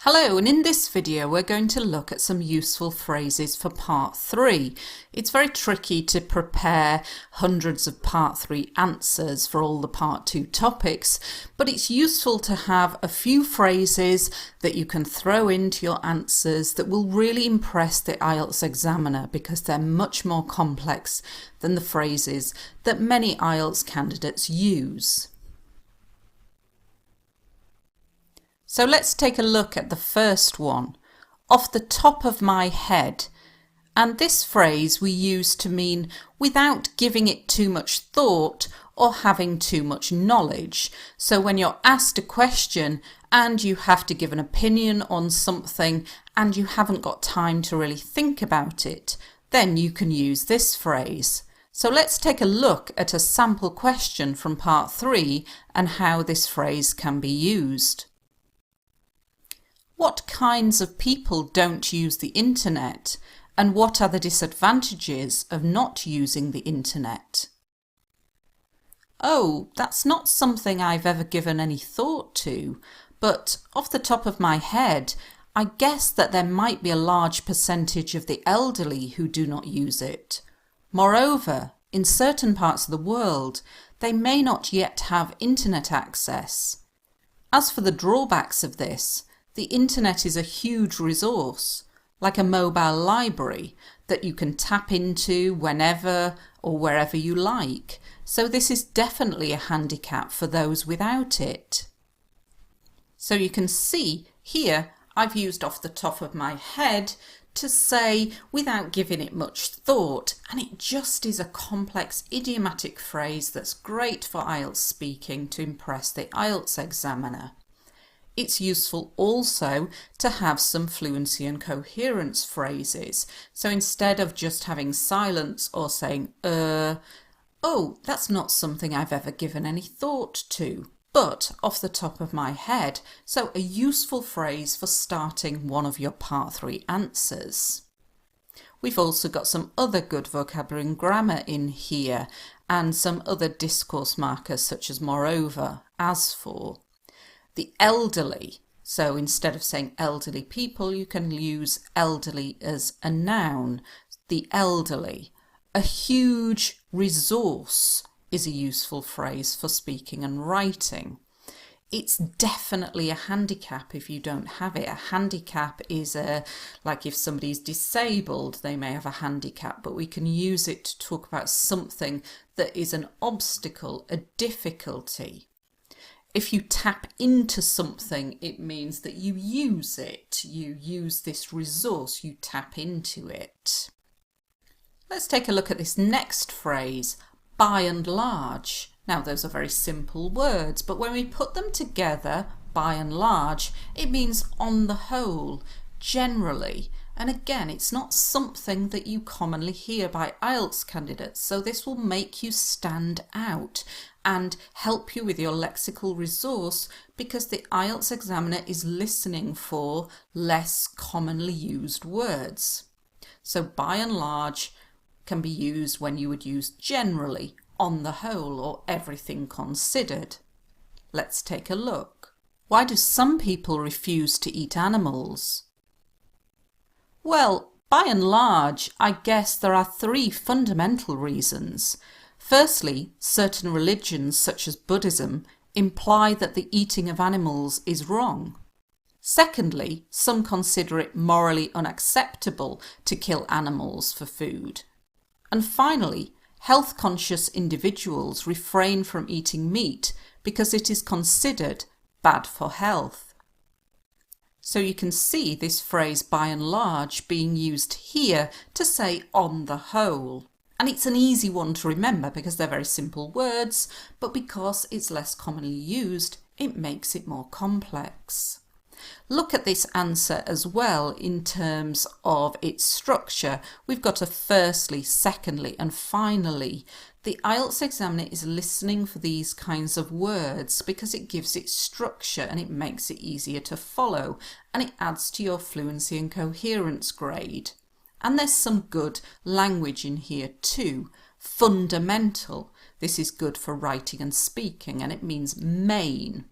Hello, and in this video we're going to look at some useful phrases for part 3. It's very tricky to prepare hundreds of part 3 answers for all the part 2 topics, but it's useful to have a few phrases that you can throw into your answers that will really impress the IELTS examiner because they're much more complex than the phrases that many IELTS candidates use. So let's take a look at the first one, off the top of my head. And this phrase we use to mean without giving it too much thought or having too much knowledge. So when you're asked a question and you have to give an opinion on something and you haven't got time to really think about it, then you can use this phrase. So let's take a look at a sample question from part 3 and how this phrase can be used. What kinds of people don't use the internet, and what are the disadvantages of not using the internet? Oh, that's not something I've ever given any thought to, but off the top of my head, I guess that there might be a large percentage of the elderly who do not use it. Moreover, in certain parts of the world, they may not yet have internet access. As for the drawbacks of this, the internet is a huge resource, like a mobile library that you can tap into whenever or wherever you like. So this is definitely a handicap for those without it. So you can see here I've used off the top of my head to say without giving it much thought, and it just is a complex idiomatic phrase that's great for IELTS speaking to impress the IELTS examiner. It's useful also to have some fluency and coherence phrases. So instead of just having silence or saying, oh, that's not something I've ever given any thought to, but off the top of my head. So a useful phrase for starting one of your part 3 answers. We've also got some other good vocabulary and grammar in here and some other discourse markers such as moreover, as for. The elderly, so instead of saying elderly people, you can use elderly as a noun. The elderly. A huge resource is a useful phrase for speaking and writing. It's definitely a handicap if you don't have it. A handicap is like if somebody's disabled, they may have a handicap, but we can use it to talk about something that is an obstacle, a difficulty. If you tap into something, it means that you use it. You use this resource, you tap into it. Let's take a look at this next phrase, by and large. Now, those are very simple words, but when we put them together, by and large, it means on the whole, generally. And again, it's not something that you commonly hear by IELTS candidates, so this will make you stand out and help you with your lexical resource because the IELTS examiner is listening for less commonly used words. So by and large can be used when you would use generally, on the whole, or everything considered. Let's take a look. Why do some people refuse to eat animals? Well, by and large, I guess there are 3 fundamental reasons. Firstly, certain religions, such as Buddhism, imply that the eating of animals is wrong. Secondly, some consider it morally unacceptable to kill animals for food. And finally, health-conscious individuals refrain from eating meat because it is considered bad for health. So you can see this phrase by and large being used here to say on the whole. And it's an easy one to remember because they're very simple words, but because it's less commonly used, it makes it more complex. Look at this answer as well in terms of its structure. We've got a firstly, secondly, and finally. The IELTS examiner is listening for these kinds of words because it gives it structure and it makes it easier to follow, and it adds to your fluency and coherence grade. And there's some good language in here too. Fundamental. This is good for writing and speaking, and it means main.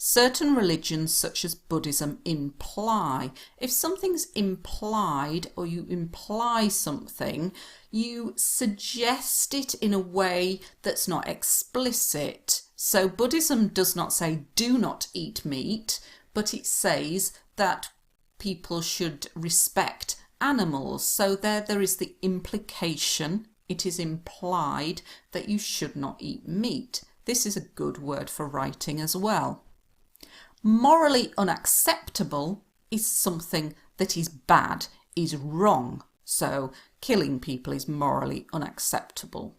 Certain religions such as Buddhism imply. If something's implied or you imply something, you suggest it in a way that's not explicit. So Buddhism does not say do not eat meat, but it says that people should respect animals. So there is the implication. It is implied that you should not eat meat. This is a good word for writing as well. Morally unacceptable is something that is bad, is wrong. So killing people is morally unacceptable.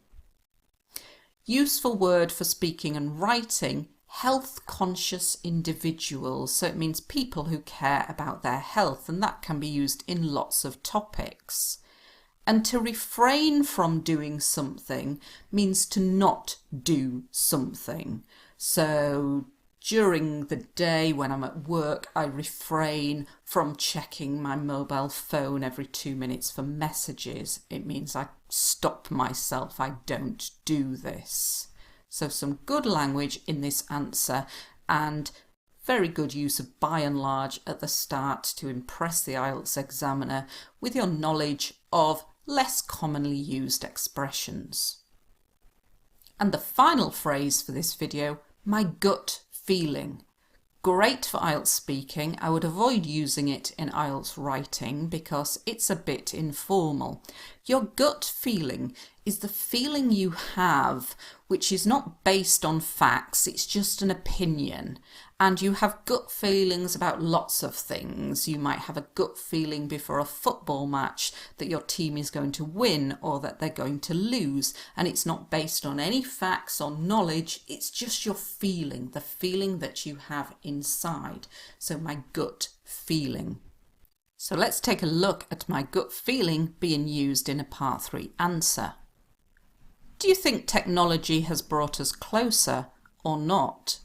Useful word for speaking and writing, health conscious individuals. So it means people who care about their health, and that can be used in lots of topics. And to refrain from doing something means to not do something. So during the day when I'm at work, I refrain from checking my mobile phone every 2 minutes for messages. It means I stop myself. I don't do this. So some good language in this answer, and very good use of by and large at the start to impress the IELTS examiner with your knowledge of less commonly used expressions. And the final phrase for this video, my gut feeling. Great for IELTS speaking. I would avoid using it in IELTS writing because it's a bit informal. Your gut feeling is the feeling you have, which is not based on facts, it's just an opinion. And you have gut feelings about lots of things. You might have a gut feeling before a football match that your team is going to win or that they're going to lose. And it's not based on any facts or knowledge. It's just your feeling, the feeling that you have inside. So my gut feeling. So let's take a look at my gut feeling being used in a Part 3 answer. Do you think technology has brought us closer or not?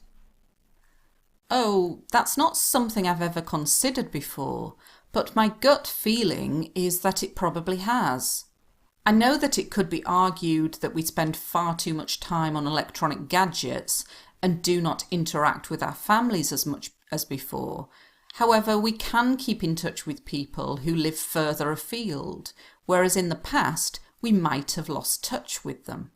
Oh, that's not something I've ever considered before, but my gut feeling is that it probably has. I know that it could be argued that we spend far too much time on electronic gadgets and do not interact with our families as much as before. However, we can keep in touch with people who live further afield, whereas in the past we might have lost touch with them.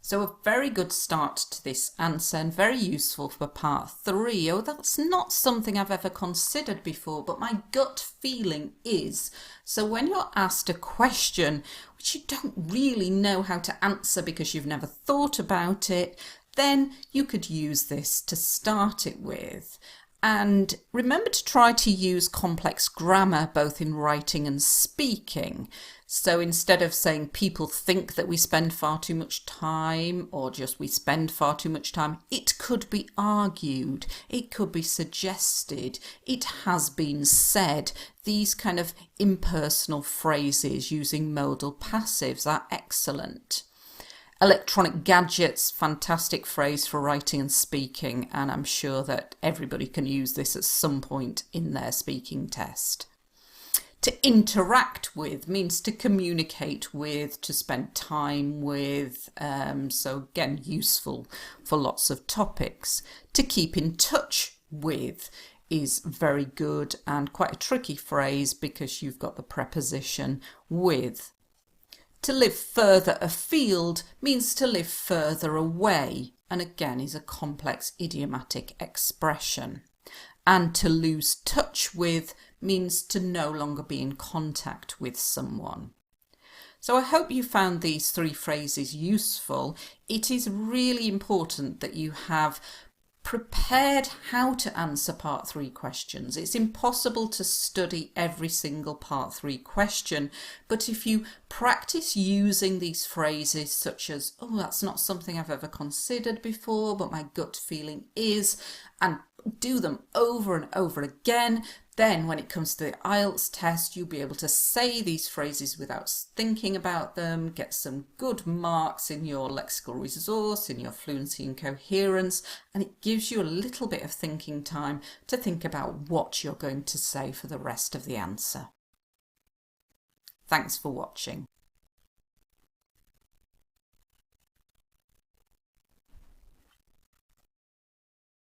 So a very good start to this answer and very useful for Part 3. Oh, that's not something I've ever considered before, but my gut feeling is. So when you're asked a question which you don't really know how to answer because you've never thought about it, then you could use this to start it with. And remember to try to use complex grammar both in writing and speaking. So instead of saying people think that we spend far too much time or just we spend far too much time, it could be argued, it could be suggested, it has been said. These kind of impersonal phrases using modal passives are excellent. Electronic gadgets, fantastic phrase for writing and speaking, and I'm sure that everybody can use this at some point in their speaking test. To interact with means to communicate with, to spend time with, so again useful for lots of topics. To keep in touch with is very good and quite a tricky phrase because you've got the preposition with. To live further afield means to live further away, and again is a complex idiomatic expression. And to lose touch with means to no longer be in contact with someone. So I hope you found these 3 phrases useful. It is really important that you have prepared how to answer Part 3 questions. It's impossible to study every single Part 3 question, but if you practice using these phrases such as, oh, that's not something I've ever considered before, but my gut feeling is, and do them over and over again, then when it comes to the IELTS test, you'll be able to say these phrases without thinking about them, get some good marks in your lexical resource, in your fluency and coherence, and it gives you a little bit of thinking time to think about what you're going to say for the rest of the answer. Thanks for watching.